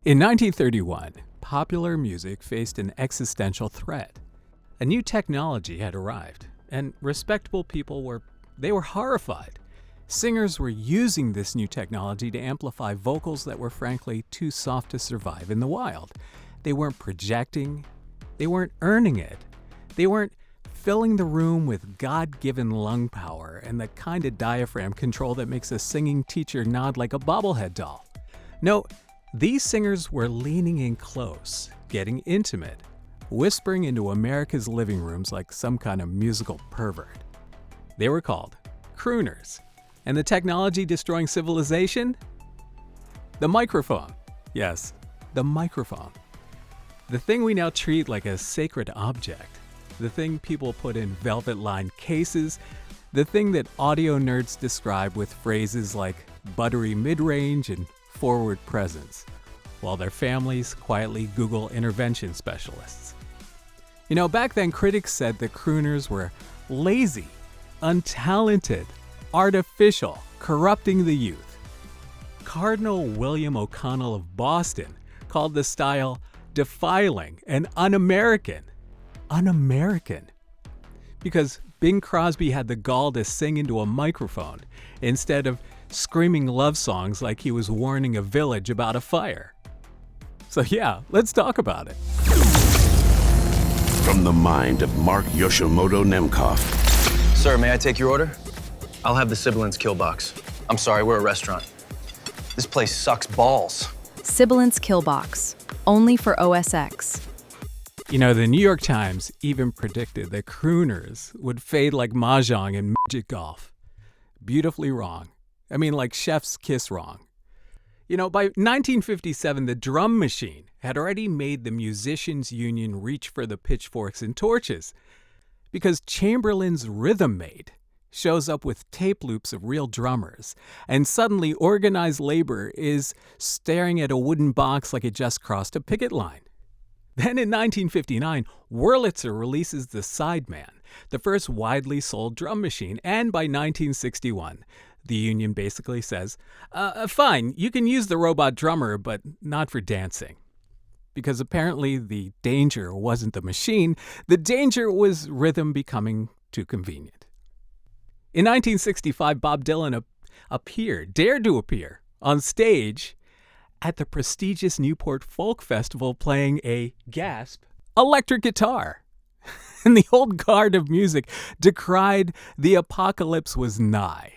In 1931, popular music faced an existential threat. A new technology had arrived, and respectable people were horrified. Singers were using this new technology to amplify vocals that were frankly too soft to survive in the wild. They weren't projecting, they weren't earning it, they weren't filling the room with God-given lung power and the kind of diaphragm control that makes a singing teacher nod like a bobblehead doll. No, these singers were leaning in close, getting intimate, whispering into America's living rooms like some kind of musical pervert. They were called crooners. And the technology destroying civilization? The microphone. Yes, the microphone. The thing we now treat like a sacred object. The thing people put in velvet-lined cases. The thing that audio nerds describe with phrases like buttery mid-range and forward presence, while their families quietly Google intervention specialists. You know, back then critics said the crooners were lazy, untalented, artificial, corrupting the youth. Cardinal William O'Connell of Boston called the style defiling and un-American. Un-American. Because Bing Crosby had the gall to sing into a microphone instead of screaming love songs like he was warning a village about a fire. So yeah, let's talk about it. From the mind of Mark Yoshimoto Nemcoff. Sir, may I take your order? I'll have the SIBILANCE KILLBOX. I'm sorry, we're a restaurant. This place sucks balls. SIBILANCE KILLBOX, only for OS X. You know, the New York Times even predicted that crooners would fade like mahjong and midget golf. Beautifully wrong. I mean, like chef's kiss wrong. You know, by 1957, the drum machine had already made the musicians' union reach for the pitchforks and torches. Because Chamberlain's Rhythm Mate shows up with tape loops of real drummers, and suddenly organized labor is staring at a wooden box like it just crossed a picket line. Then in 1959, Wurlitzer releases the Sideman, the first widely sold drum machine, and by 1961, the union basically says, fine, you can use the robot drummer, but not for dancing. Because apparently the danger wasn't the machine, the danger was rhythm becoming too convenient. In 1965, Bob Dylan dared to appear, on stage at the prestigious Newport Folk Festival playing a, gasp, electric guitar. And the old guard of music decried the apocalypse was nigh.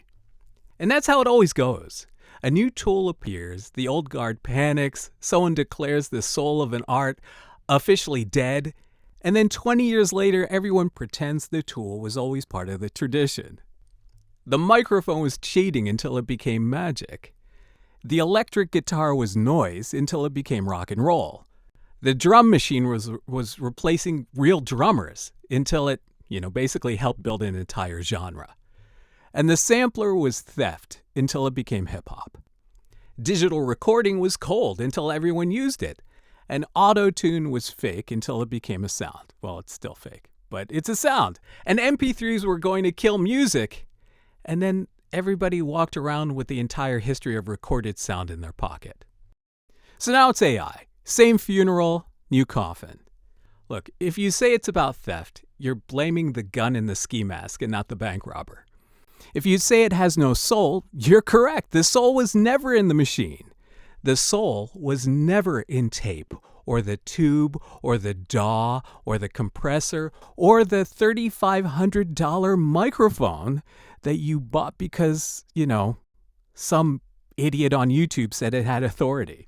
And that's how it always goes. A new tool appears, the old guard panics, someone declares the soul of an art officially dead, and then 20 years later, everyone pretends the tool was always part of the tradition. The microphone was cheating until it became magic. The electric guitar was noise until it became rock and roll. The drum machine was replacing real drummers until it, basically helped build an entire genre. And the sampler was theft until it became hip-hop. Digital recording was cold until everyone used it. And auto-tune was fake until it became a sound. Well, it's still fake, but it's a sound. And MP3s were going to kill music. And then everybody walked around with the entire history of recorded sound in their pocket. So now it's AI. Same funeral, new coffin. Look, if you say it's about theft, you're blaming the gun in the ski mask and not the bank robber. If you say it has no soul, you're correct. The soul was never in the machine. The soul was never in tape, or the tube, or the DAW, or the compressor, or the $3,500 microphone that you bought because, some idiot on YouTube said it had authority.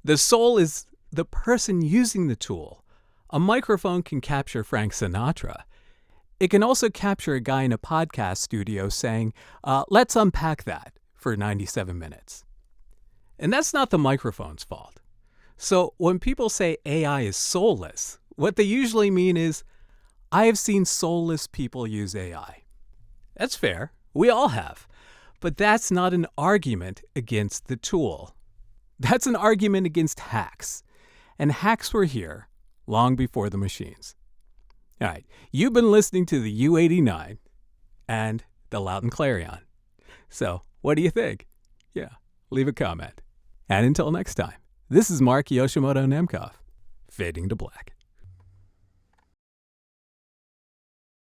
The soul is the person using the tool. A microphone can capture Frank Sinatra. It can also capture a guy in a podcast studio saying, let's unpack that for 97 minutes. And that's not the microphone's fault. So when people say AI is soulless, what they usually mean is, I have seen soulless people use AI. That's fair. We all have. But that's not an argument against the tool. That's an argument against hacks. And hacks were here long before the machines. All right, you've been listening to the U89 and the Lauten Clarion. So what do you think? Yeah, leave a comment. And until next time, This is Mark Yoshimoto Nemcoff, fading to black.